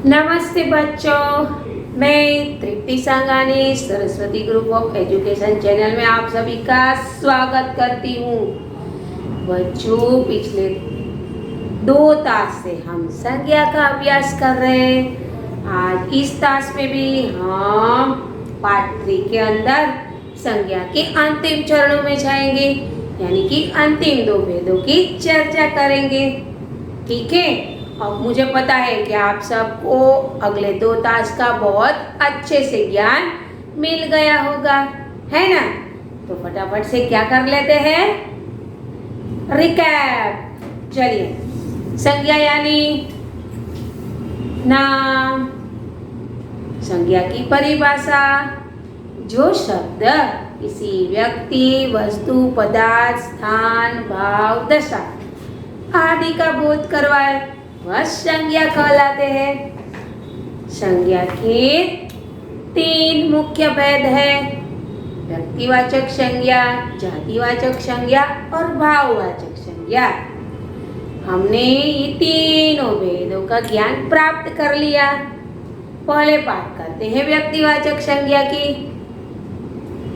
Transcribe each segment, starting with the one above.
नमस्ते बच्चों, मैं Tripti Sangani Saraswati group of education channel में आप सभी का स्वागत करती हूँ। बच्चों, पिछले 2 तास से हम संज्ञा का अभ्यास कर रहे हैं। आज इस तास में भी हम पार्ट 3 के अंदर संज्ञा के अंतिम चरणों में जाएंगे, यानी कि अंतिम 2 भेदों की चर्चा करेंगे। ठीक है, अब मुझे पता है कि आप सबको अगले 2 तास का बहुत अच्छे से ज्ञान मिल गया होगा, है ना? तो फटाफट से क्या कर लेते हैं, रिकैप। चलिए, संज्ञा यानी नाम। संज्ञा की परिभाषा: जो शब्द किसी व्यक्ति, वस्तु, पदार्थ, स्थान, भाव, दशा आदि का बोध करवाए वह संज्ञा कहलाते हैं। संज्ञा के 3 मुख्य भेद हैं: व्यक्तिवाचक संज्ञा, जातिवाचक संज्ञा और भाववाचक संज्ञा। हमने ये तीनों भेदों का ज्ञान प्राप्त कर लिया। पहले बात करते हैं व्यक्तिवाचक संज्ञा की।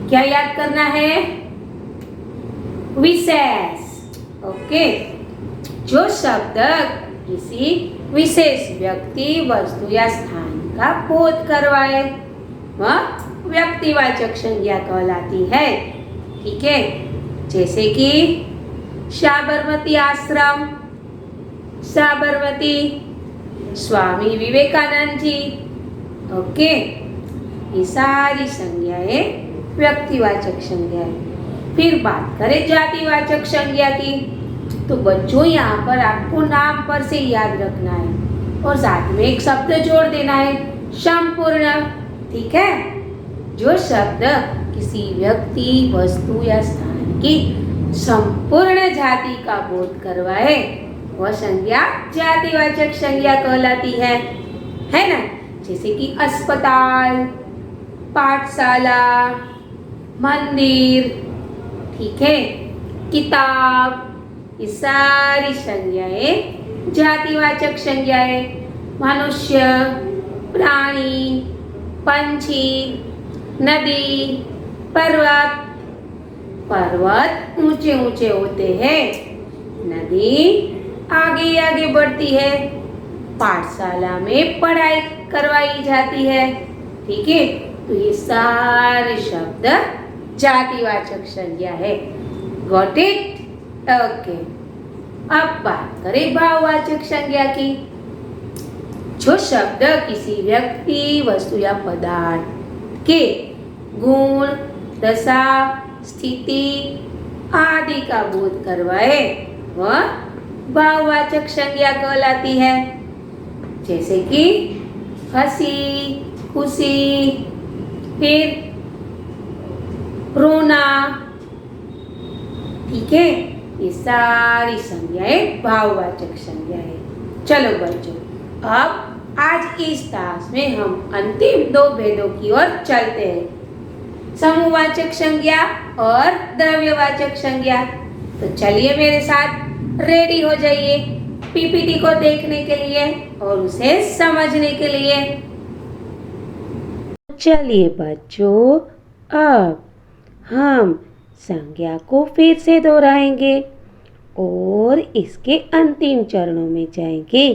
क्या याद करना है? विशेष। ओके, जो शब्द किसी विशेष व्यक्ति, वस्तु या स्थान का बोध करवाए वह व्यक्तिवाचक संज्ञा कहलाती है। ठीक है, जैसे कि साबरमती आश्रम, साबरमती, स्वामी विवेकानंद जी। ओके, ये सारी संज्ञाएं व्यक्तिवाचक संज्ञाएं। फिर बात करें जातिवाचक संज्ञा की। तो बच्चों, यहाँ पर आपको नाम पर से याद रखना है और साथ में एक शब्द जोड़ देना है, संपूर्ण। ठीक है, जो शब्द किसी व्यक्ति, वस्तु या स्थान की संपूर्ण जाति का बोध करवाए वह संज्ञा जातिवाचक संज्ञा कहलाती है ना? जैसे कि अस्पताल, पाठशाला, मंदिर, ठीक है, किताब, ये सारी संज्ञाएं जातिवाचक संज्ञाएं। मनुष्य, प्राणी, पंछी, नदी, पर्वत। पर्वत ऊंचे ऊंचे होते हैं, नदी आगे आगे बढ़ती है, पाठशाला में पढ़ाई करवाई जाती है। ठीक है, तो ये सारे शब्द जातिवाचक संज्ञा है। Got it? ओके, अब बात करें भाववाचक संज्ञा की। जो शब्द किसी व्यक्ति, वस्तु या पदार्थ के गुण, दशा, स्थिति आदि का बोध करवाए वह भाववाचक संज्ञा कहलाती है। जैसे कि हंसी, खुशी, फिर रोना। ठीक है, ये सारी संज्ञाएं भाववाचक संज्ञाएं। चलो बच्चों, अब आज इस तास में हम अंतिम 2 भेदों की ओर चलते हैं, समूहवाचक संज्ञा और द्रव्यवाचक संज्ञा। तो चलिए मेरे साथ रेडी हो जाइए पीपीटी को देखने के लिए और उसे समझने के लिए। चलिए बच्चों, अब हम संज्ञा को फिर से दोहराएंगे और इसके अंतिम चरणों में जाएंगे,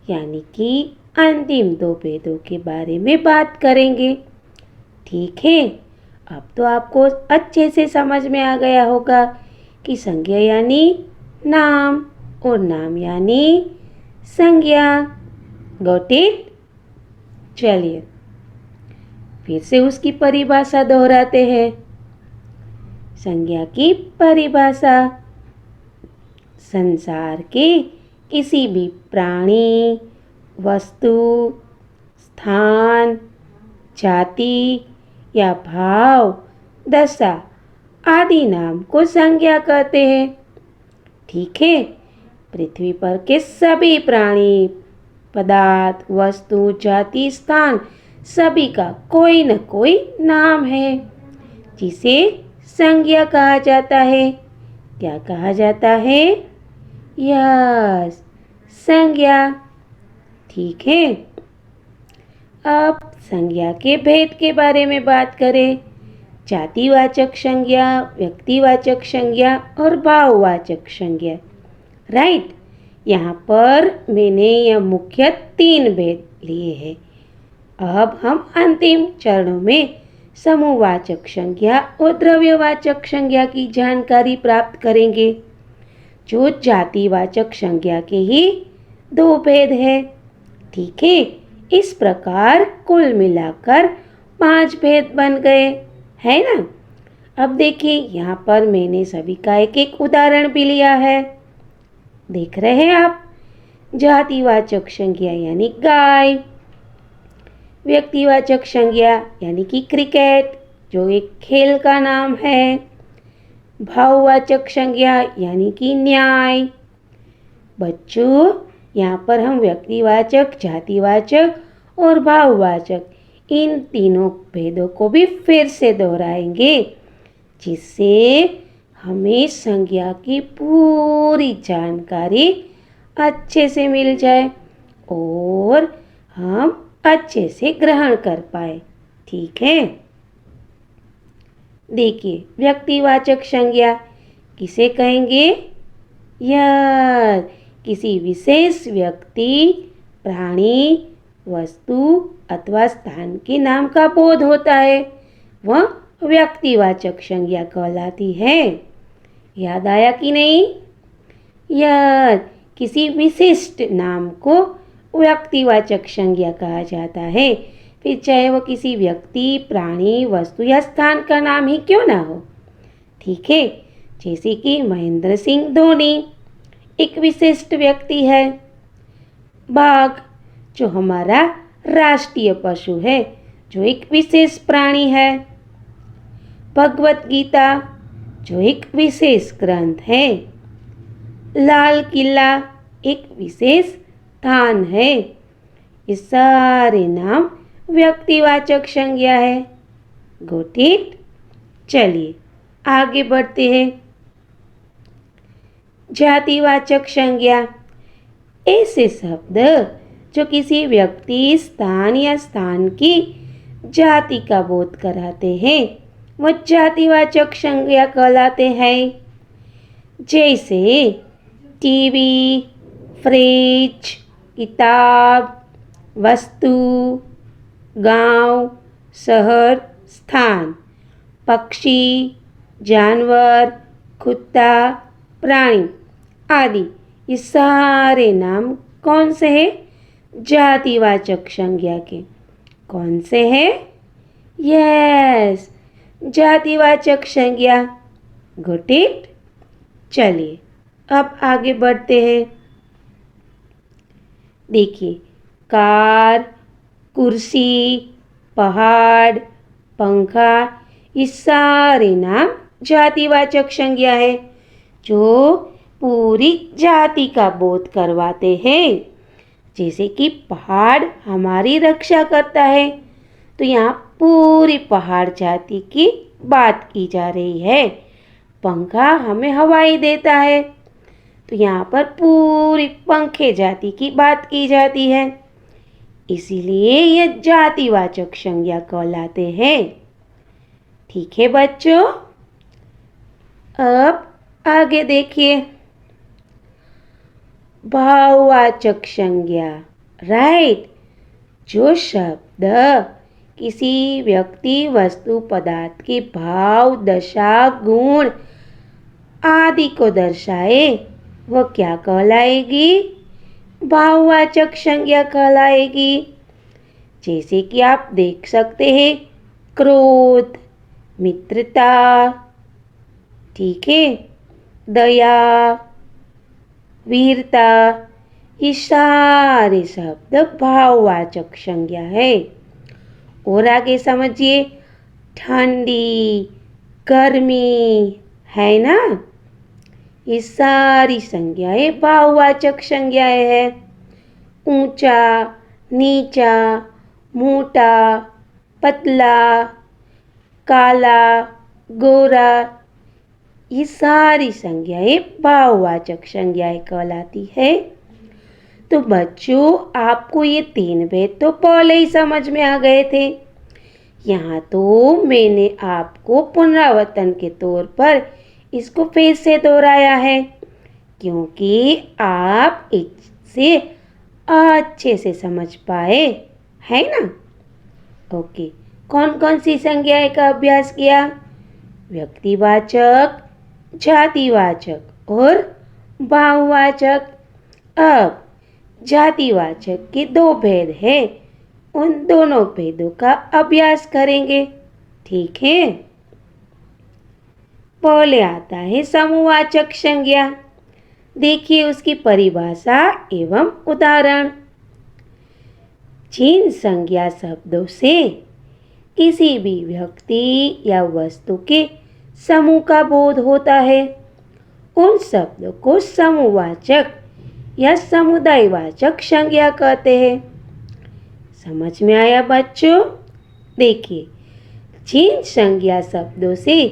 यानी कि अंतिम 2 भेदों के बारे में बात करेंगे। ठीक है, अब तो आपको अच्छे से समझ में आ गया होगा कि संज्ञा यानी नाम और नाम यानी संज्ञा। Got it? चलिए फिर से उसकी परिभाषा दोहराते हैं। संज्ञा की परिभाषा: संसार के किसी भी प्राणी, वस्तु, स्थान, जाति या भाव, दशा आदि नाम को संज्ञा कहते हैं। ठीक है, पृथ्वी पर के सभी प्राणी, पदार्थ, वस्तु, जाति, स्थान सभी का कोई न कोई नाम है जिसे संज्ञा कहा जाता है। क्या कहा जाता है? यस, संज्ञा। ठीक है, अब संज्ञा के भेद के बारे में बात करें। जातिवाचक संज्ञा, व्यक्तिवाचक संज्ञा और भाववाचक संज्ञा। राइट, यहाँ पर मैंने यह मुख्य 3 भेद लिए हैं। अब हम अंतिम चरणों में समूहवाचक संज्ञा और द्रव्यवाचक संज्ञा की जानकारी प्राप्त करेंगे, जो जातिवाचक संज्ञा के ही 2 भेद है। ठीक है, इस प्रकार कुल मिलाकर 5 भेद बन गए, है ना। अब देखिए, यहाँ पर मैंने सभी का एक एक उदाहरण भी लिया है। देख रहे हैं आप। जातिवाचक संज्ञा यानी गाय, व्यक्तिवाचक संज्ञा यानी कि क्रिकेट, जो एक खेल का नाम है। भाववाचक संज्ञा यानी कि न्याय। बच्चों, यहाँ पर हम व्यक्तिवाचक, जातिवाचक और भाववाचक इन तीनों भेदों को भी फिर से दोहराएंगे, जिससे हमें संज्ञा की पूरी जानकारी अच्छे से मिल जाए और हम अच्छे से ग्रहण कर पाए। ठीक है। देखिए, व्यक्तिवाचक संज्ञा किसे कहेंगे? यार, किसी विशेष व्यक्ति, प्राणी, वस्तु अथवा स्थान के नाम का बोध होता है, वह व्यक्तिवाचक संज्ञा कहलाती है। याद आया कि नहीं? यार, किसी विशिष्ट नाम को व्यक्तिवाचक संज्ञा कहा जाता है, फिर चाहे वो किसी व्यक्ति, प्राणी, वस्तु या स्थान का नाम ही क्यों ना हो। ठीक है, जैसे कि महेंद्र सिंह धोनी एक विशिष्ट व्यक्ति है। बाघ, जो हमारा राष्ट्रीय पशु है, जो एक विशेष प्राणी है। भगवत गीता, जो एक विशेष ग्रंथ है। लाल किला एक विशेष स्थान है। ये सारे नाम व्यक्तिवाचक संज्ञा है। Got it? चलिए आगे बढ़ते हैं। जातिवाचक संज्ञा ऐसे शब्द जो किसी व्यक्ति, स्थान या स्थान की जाति का बोध कराते हैं, वह जातिवाचक संज्ञा कहलाते हैं। जैसे टीवी, फ्रिज, किताब, वस्तु, गांव, शहर, स्थान, पक्षी, जानवर, कुत्ता, प्राणी आदि, ये सारे नाम कौन से हैं? जातिवाचक संज्ञा के। कौन से हैं? यस, जातिवाचक संज्ञा। Got it? चलिए अब आगे बढ़ते हैं। देखिए, कार, कुर्सी, पहाड़, पंखा, ये सारे नाम जातिवाचक संज्ञा है, जो पूरी जाति का बोध करवाते हैं। जैसे कि पहाड़ हमारी रक्षा करता है, तो यहाँ पूरी पहाड़ जाति की बात की जा रही है। पंखा हमें हवाई देता है, तो यहाँ पर पूरी पंखे जाति की बात की जाती है। इसीलिए यह जातिवाचक संज्ञा कहलाते हैं। ठीक है बच्चों, अब आगे देखिए। भाववाचक संज्ञा। राइट, जो शब्द किसी व्यक्ति, वस्तु, पदार्थ के भाव, दशा, गुण आदि को दर्शाए, वह क्या कहलाएगी? भाववाचक संज्ञा कहलाएगी। जैसे कि आप देख सकते हैं, क्रोध, मित्रता, ठीक है, दया, वीरता, ये सारे शब्द भाववाचक संज्ञा है। और आगे समझिए, ठंडी, गर्मी, है ना, ये सारी संज्ञाएं भाववाचक संज्ञाएं हैं। ऊंचा, नीचा, मोटा, पतला, काला, गोरा, ये सारी संज्ञाएं भाववाचक संज्ञाएं कहलाती है। तो बच्चों, आपको ये 3 भेद तो पहले ही समझ में आ गए थे। यहाँ तो मैंने आपको पुनरावर्तन के तौर पर इसको फिर से दोहराया है, क्योंकि आप इसे अच्छे से समझ पाए, है ना। ओके, कौन कौन सी संज्ञाएं का अभ्यास किया? व्यक्तिवाचक, जातिवाचक और भाववाचक। अब जातिवाचक के 2 भेद हैं, उन दोनों भेदों का अभ्यास करेंगे, ठीक है। पहले आता है समूहवाचक संज्ञा। देखिए उसकी परिभाषा एवं उदाहरण। जिन संज्ञा शब्दों से किसी भी व्यक्ति या वस्तु के समूह का बोध होता है, उन शब्दों को समूहवाचक या समुदायवाचक संज्ञा कहते हैं। समझ में आया बच्चों? देखिए, जिन संज्ञा शब्दों से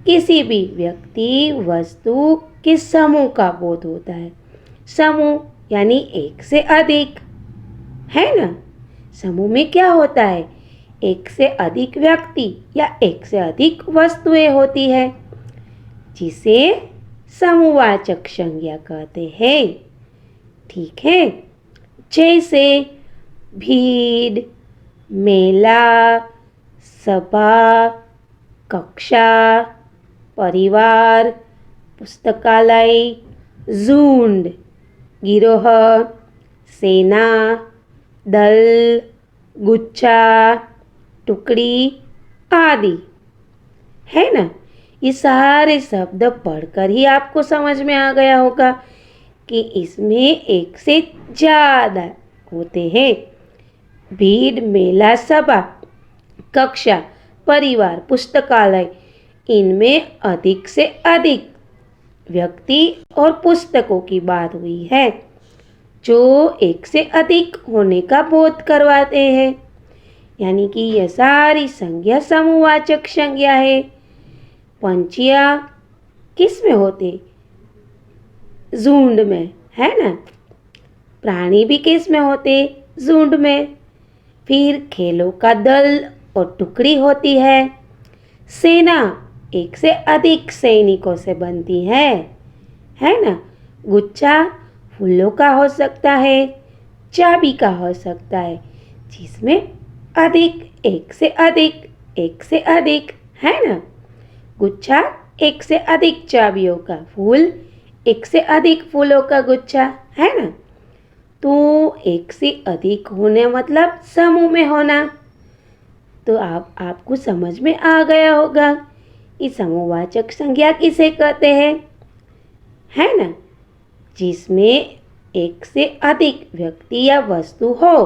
किसी भी व्यक्ति वस्तु के समूह का बोध होता है, समूह यानी एक से अधिक, है ना। समूह में क्या होता है? एक से अधिक व्यक्ति या एक से अधिक वस्तुएं होती है, जिसे समूहवाचक संज्ञा कहते हैं, ठीक है। जैसे भीड़, मेला, सभा, कक्षा, परिवार, पुस्तकालय, झुंड, गिरोह, सेना, दल, गुच्छा, टुकड़ी आदि, है ना। ये सारे शब्द पढ़कर ही आपको समझ में आ गया होगा कि इसमें एक से ज़्यादा होते हैं। भीड़, मेला, सभा, कक्षा, परिवार, पुस्तकालय, इनमें अधिक से अधिक व्यक्ति और पुस्तकों की बात हुई है, जो एक से अधिक होने का बोध करवाते हैं। यानी कि यह सारी संज्ञा समूहवाचक संज्ञा है। पंछियाँ किस में होते? झुंड में, है ना। प्राणी भी किस में होते? झुंड में। फिर खेलों का दल और टुकड़ी होती है। सेना एक से अधिक सैनिकों से बनती है ना। गुच्छा फूलों का हो सकता है, चाबी का हो सकता है, जिसमें अधिक, एक से अधिक, है ना। गुच्छा एक से अधिक चाबियों का, फूल एक से अधिक फूलों का गुच्छा, है ना। तो एक से अधिक होने मतलब समूह में होना। तो आपको समझ में आ गया होगा कि समूहवाचक संज्ञा किसे कहते हैं, है ना। जिसमें एक से अधिक व्यक्ति या वस्तु हो,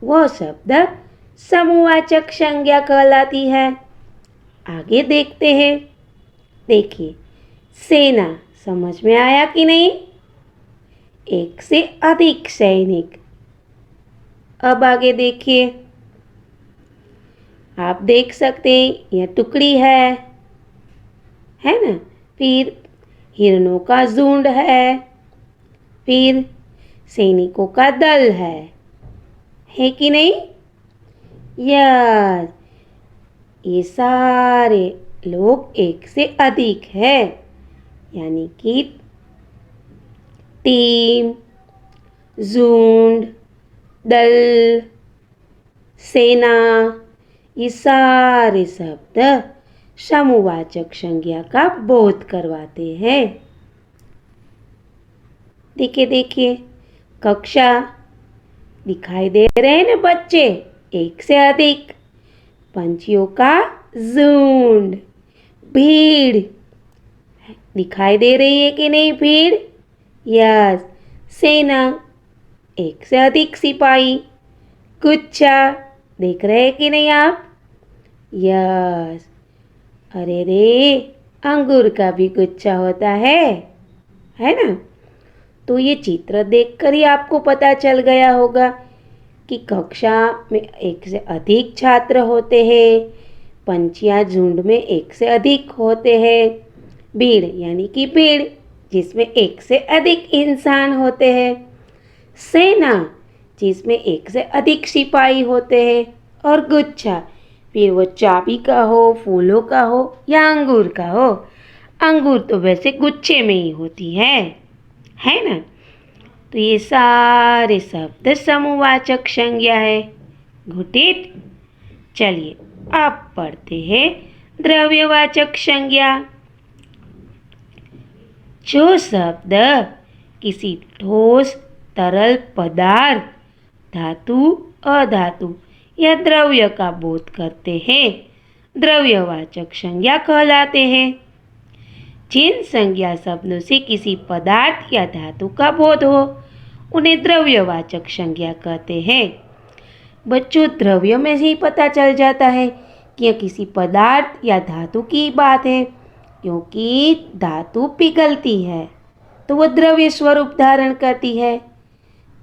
वह शब्द समूहवाचक संज्ञा कहलाती है। आगे देखते हैं। देखिए, सेना समझ में आया कि नहीं? एक से अधिक सैनिक। अब आगे देखिए, आप देख सकते हैं यह टुकड़ी है ना। फिर हिरणों का झुंड है, फिर सैनिकों का दल है कि नहीं? यस, ये सारे लोग एक से अधिक है, यानी कि टीम, झुंड, दल, सेना, ये सारे शब्द समूहवाचक संज्ञा का बोध करवाते हैं। देखिए, कक्षा दिखाई दे रहे हैं ना बच्चे, एक से अधिक। पंछियों का झुंड, भीड़ दिखाई दे रही है कि नहीं? भीड़, यस। सेना, एक से अधिक सिपाही। गुच्छा देख रहे हैं कि नहीं आप? यस। अरे रे, अंगूर का भी गुच्छा होता है ना। तो ये चित्र देखकर ही आपको पता चल गया होगा कि कक्षा में एक से अधिक छात्र होते हैं, पंछियाँ झुंड में एक से अधिक होते हैं, भीड़ यानी कि भीड़ जिसमें एक से अधिक इंसान होते हैं, सेना, जिसमें एक से अधिक सिपाही होते हैं। और गुच्छा, फिर वो चाबी का हो, फूलों का हो या अंगूर का हो। अंगूर तो वैसे गुच्छे में ही होती है ना। तो ये सारे शब्द समूहवाचक संज्ञा है। घुटित। चलिए अब पढ़ते हैं द्रव्यवाचक संज्ञा। जो शब्द किसी ठोस, तरल पदार्थ, धातु, अधातु या द्रव्य का बोध करते हैं, द्रव्यवाचक संज्ञा कहलाते हैं। जिन संज्ञा शब्दों से किसी पदार्थ या धातु का बोध हो, उन्हें द्रव्यवाचक संज्ञा कहते हैं। बच्चों, द्रव्य में से ही पता चल जाता है कि यह किसी पदार्थ या धातु की बात है, क्योंकि धातु पिघलती है तो वह द्रव्य स्वरूप धारण करती है।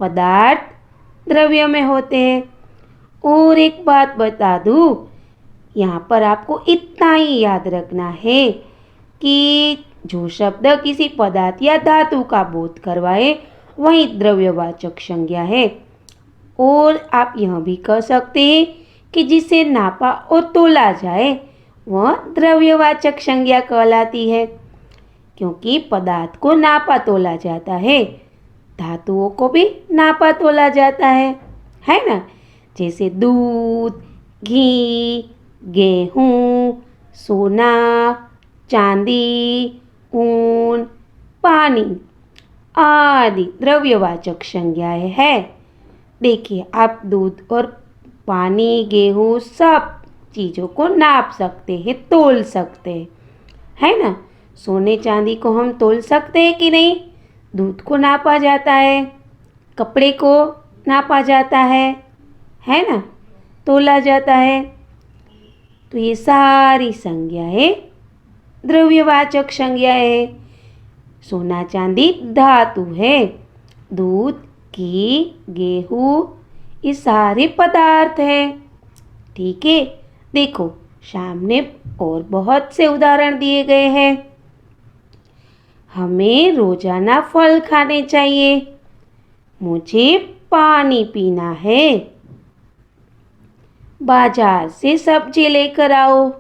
पदार्थ द्रव्य में होते हैं। और एक बात बता दूँ, यहाँ पर आपको इतना ही याद रखना है कि जो शब्द किसी पदार्थ या धातु का बोध करवाए वही द्रव्यवाचक संज्ञा है। और आप यह भी कह सकते हैं कि जिसे नापा और तोला जाए वह द्रव्यवाचक संज्ञा कहलाती है, क्योंकि पदार्थ को नापा तोला जाता है, धातुओं को भी नापा तोला जाता है ना। जैसे दूध, घी, गेहूँ, सोना, चांदी, ऊन, पानी आदि द्रव्यवाचक संज्ञाएं हैं। देखिए, आप दूध और पानी, गेहूँ सब चीज़ों को नाप सकते हैं, तोल सकते हैं, है ना। सोने चांदी को हम तोल सकते हैं कि नहीं? दूध को नापा जाता है, कपड़े को नापा जाता है ना, तोला जाता है। तो ये सारी संज्ञाएं द्रव्यवाचक संज्ञाएं हैं। सोना चांदी धातु है, दूध, घी, गेहूँ ये सारे पदार्थ हैं। ठीक है, देखो सामने और बहुत से उदाहरण दिए गए हैं। हमें रोजाना फल खाने चाहिए। मुझे पानी पीना है। बाजार से सब्जी लेकर आओ।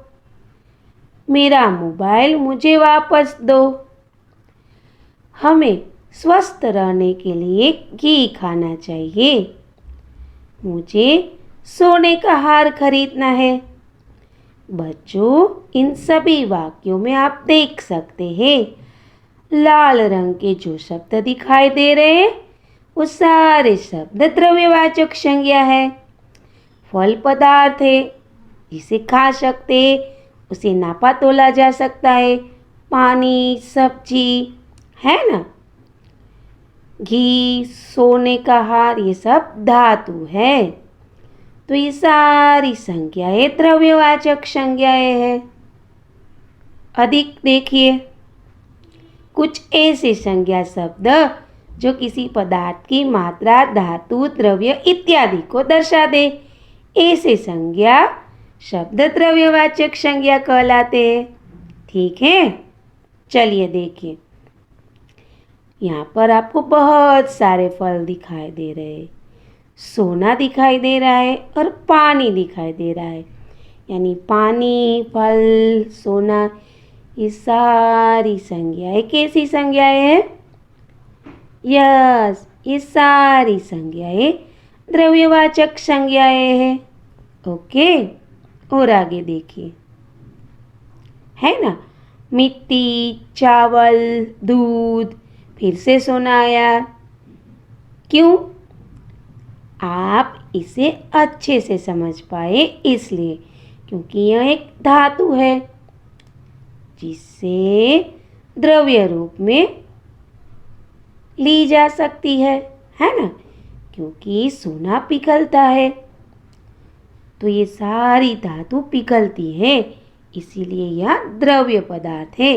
मेरा मोबाइल मुझे वापस दो। हमें स्वस्थ रहने के लिए घी खाना चाहिए। मुझे सोने का हार खरीदना है। बच्चों, इन सभी वाक्यों में आप देख सकते हैं लाल रंग के जो शब्द दिखाई दे रहे हैं वो सारे शब्द द्रव्यवाचक संज्ञा है। फल पदार्थ है, जिसे खा सकते, उसे नापा तोला जा सकता है। पानी, सब्जी, है ना। घी, सोने का हार ये सब धातु है। तो ये सारी संज्ञाएं द्रव्यवाचक संज्ञाएं हैं। अधिक देखिए, कुछ ऐसे संज्ञा शब्द जो किसी पदार्थ की मात्रा, धातु, द्रव्य इत्यादि को दर्शा दे, ऐसे संज्ञा शब्द द्रव्यवाचक संज्ञा कहलाते हैं। ठीक है, चलिए देखिए, यहाँ पर आपको बहुत सारे फल दिखाई दे रहे हैं। सोना दिखाई दे रहा है और पानी दिखाई दे रहा है, यानी पानी, फल, सोना ये सारी संज्ञाएं कैसी संज्ञाएं हैं? यस, ये सारी संज्ञाएं द्रव्यवाचक संज्ञाएं हैं। ओके, और आगे देखिए, है ना। मिट्टी, चावल, दूध, फिर से सोना आया। क्यों? आप इसे अच्छे से समझ पाए इसलिए, क्योंकि यह एक धातु है जिसे द्रव्य रूप में ली जा सकती है ना, क्योंकि सोना पिघलता है। तो ये सारी धातु पिघलती है, इसीलिए यह द्रव्य पदार्थ है,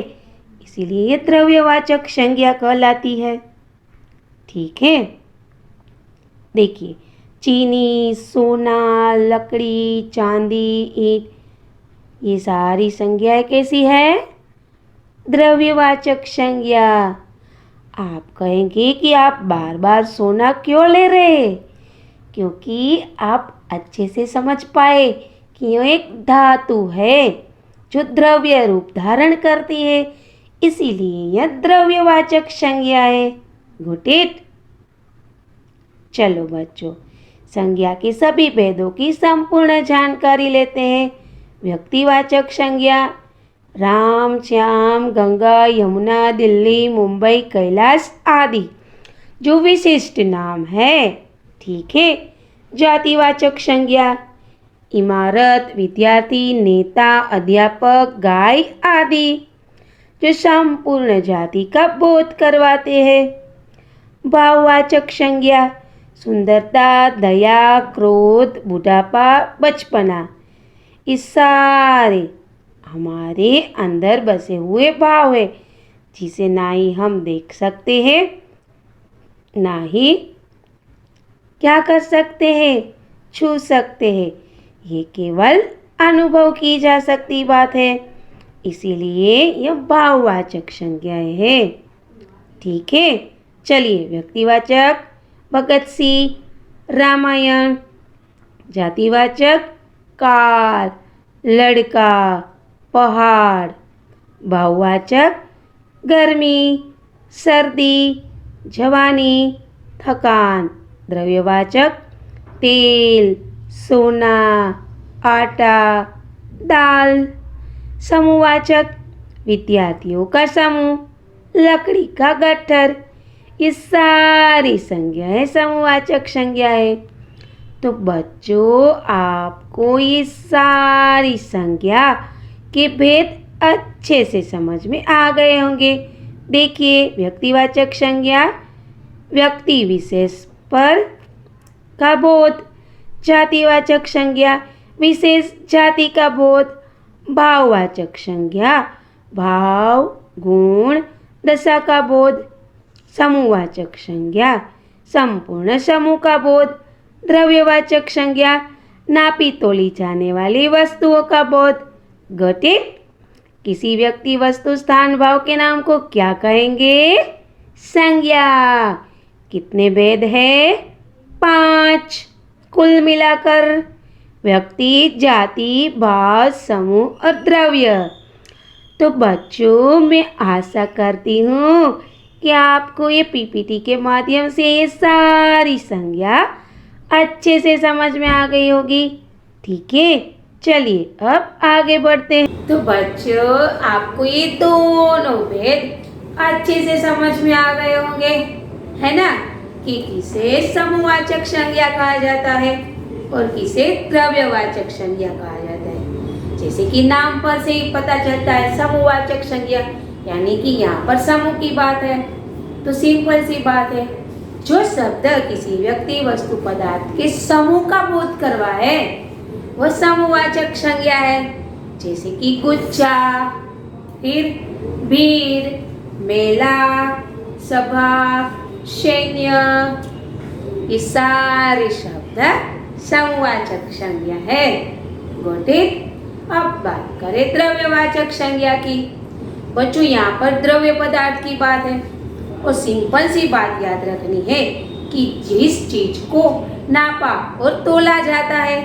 इसीलिए यह द्रव्यवाचक संज्ञा कहलाती है। ठीक है, देखिए, चीनी, सोना, लकड़ी, चांदी, ईंट ये सारी संज्ञाएं कैसी है? द्रव्यवाचक संज्ञा। आप कहेंगे कि आप बार बार सोना क्यों ले रहे हैं? क्योंकि आप अच्छे से समझ पाए कि यह एक धातु है जो द्रव्य रूप धारण करती है, इसीलिए यह द्रव्यवाचक संज्ञा है। Got it? चलो बच्चों, संज्ञा के सभी भेदों की संपूर्ण जानकारी लेते हैं। व्यक्तिवाचक संज्ञा राम, श्याम, गंगा, यमुना, दिल्ली, मुंबई, कैलाश आदि जो विशिष्ट नाम है। ठीक है। जातिवाचक संज्ञा इमारत, विद्यार्थी, नेता, अध्यापक, गाय आदि जो संपूर्ण जाति का बोध करवाते हैं। भाववाचक संज्ञा सुंदरता, दया, क्रोध, बुढ़ापा, बचपना, ये सारे हमारे अंदर बसे हुए भाव है, जिसे ना ही हम देख सकते हैं, ना ही क्या कर सकते हैं, छू सकते हैं। ये केवल अनुभव की जा सकती बात है, इसीलिए यह भाववाचक संज्ञाएं है। ठीक है। चलिए, व्यक्तिवाचक भगत सिंह, रामायण। जातिवाचक कार, लड़का, पहाड़। भाववाचक गर्मी, सर्दी, जवानी, थकान। द्रव्यवाचक तेल, सोना, आटा, दाल। समूहवाचक विद्यार्थियों का समूह, लकड़ी का गट्ठर। ये सारी संज्ञाएं समूहवाचक संज्ञा है। तो बच्चों, आपको ये सारी संज्ञा के भेद अच्छे से समझ में आ गए होंगे। देखिए, व्यक्तिवाचक संज्ञा व्यक्ति विशेष पर का बोध। जातिवाचक संज्ञा विशेष जाति का बोध। भाववाचक संज्ञा भाव, गुण, दशा का बोध। समूहवाचक संज्ञा संपूर्ण समूह का बोध। द्रव्यवाचक संज्ञा नापी तोली जाने वाली वस्तुओं का बोध। Got it? किसी व्यक्ति, वस्तु, स्थान, भाव के नाम को क्या कहेंगे? संज्ञा। कितने भेद है? 5 कुल मिलाकर। व्यक्ति, जाति, भाव, समूह और द्रव्य। तो बच्चों, मैं आशा करती हूँ कि आपको ये पीपीटी के माध्यम से ये सारी संज्ञा अच्छे से समझ में आ गई होगी। ठीक है। चलिए, अब आगे बढ़ते हैं। तो बच्चों, आपको ये दोनों भेद अच्छे से समझ में आ गए होंगे, है ना, कि किसे समूहवाचक संज्ञा कहा जाता है और किसे द्रव्यवाचक संज्ञा कहा जाता है। जैसे कि नाम पर से ही पता चलता है, समूहवाचक संज्ञा यानी कि यहाँ पर समूह की बात है। तो सिंपल सी बात है, जो शब्द किसी व्यक्ति, वस्तु, पदार्थ के समूह का बोध करवाए वह समूहवाचक संज्ञा है। जैसे कि गुच्छा, फिर भीड़, मेला, सभा, सैन्य, ये सारे शब्द समूहवाचक संज्ञा है। Got it? अब बात करें द्रव्यवाचक संज्ञा की। बच्चों, यहाँ पर द्रव्य पदार्थ की बात है और सिंपल सी बात याद रखनी है कि जिस चीज को नापा और तोला जाता है,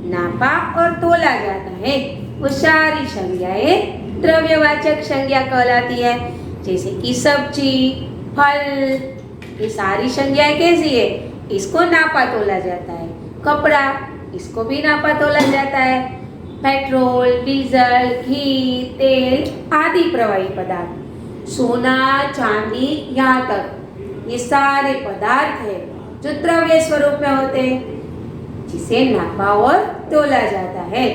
नापा और तोला जाता है, वो सारी संज्ञाएं द्रव्यवाचक संज्ञा कहलाती है। जैसे कि सब्जी, फल, ये सारी संज्ञाएं कैसी है? इसको नापा तोला जाता है। कपड़ा, इसको भी नापा तोला जाता है। पेट्रोल, डीजल, घी, तेल आदि प्रवाही पदार्थ, सोना, चांदी, यहाँ तक ये सारे पदार्थ है जो द्रव्य स्वरूप में होते हैं, जिसे नापा और तोला जाता है।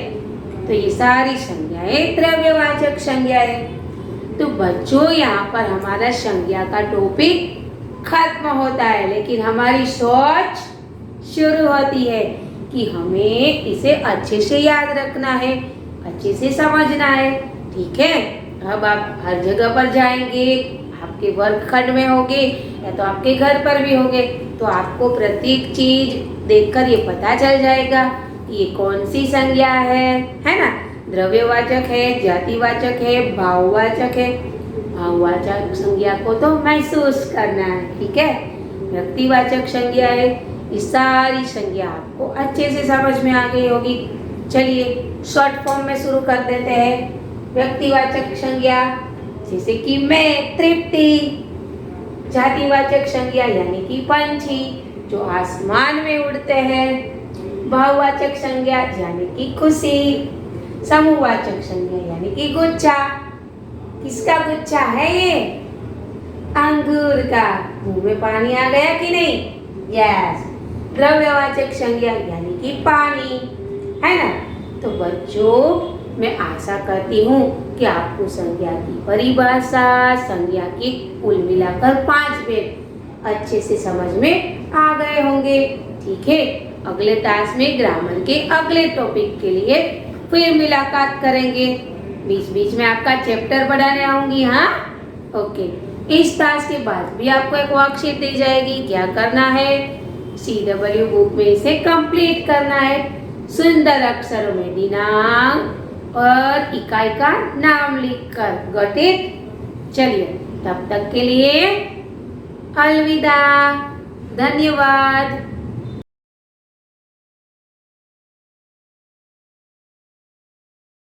तो ये सारी संज्ञाएं द्रव्यवाचक संज्ञाएं। तो बच्चों, यहाँ पर हमारा संज्ञा का टॉपिक खत्म होता है, लेकिन हमारी सोच शुरू होती है कि हमें इसे अच्छे से याद रखना है, अच्छे से समझना है। ठीक है। अब आप हर जगह पर जाएंगे, आपके वर्गखंड में होंगे या तो आपके घर पर भी होंगे, तो आपको प्रत्येक चीज देखकर ये पता चल जाएगा कि ये कौन सी संज्ञा है ना। द्रव्यवाचक है, जातिवाचक है, भाववाचक है, भाववाचक संज्ञा को तो महसूस करना है, ठीक है। व्यक्तिवाचक संज्ञा है, ये सारी संज्ञा आपको अच्छे से समझ में आ गई होगी। चलिए शॉर्ट फॉर्म में शुरू कर देते हैं। व्यक्तिवाचक संज्ञा जैसे कि मैं, तृप्ति। जातिवाचक संज्ञा यानी कि पंछी जो आसमान में उड़ते हैं। भाववाचक संज्ञा यानी कि खुशी। समूहवाचक संज्ञा यानी कि गुच्छा। किसका गुच्छा है ये? अंगूर का। मुंह में पानी आ गया कि नहीं? यस। द्रव्यवाचक संज्ञा यानी कि पानी, है ना। तो बच्चों, मैं आशा करती हूँ कि आपको संज्ञा की परिभाषा, संज्ञा की कुल मिलाकर 5 भेद अच्छे से समझ में आ गए होंगे, ठीक है। अगले टास्क में ग्रामर के अगले टॉपिक के लिए फिर मुलाकात करेंगे। बीच बीच में आपका चैप्टर बढ़ाने आऊंगी, हाँ, ओके। इस टास्क के बाद भी आपको एक वर्कशीट दी जाएगी। क्या करना है? CW बुक में इसे कंप्लीट करना है। सुंदर अक्षरों में दिनांक और इकाई का नाम लिखकर। Got it? चलिए, तब तक के लिए अलविदा, धन्यवाद।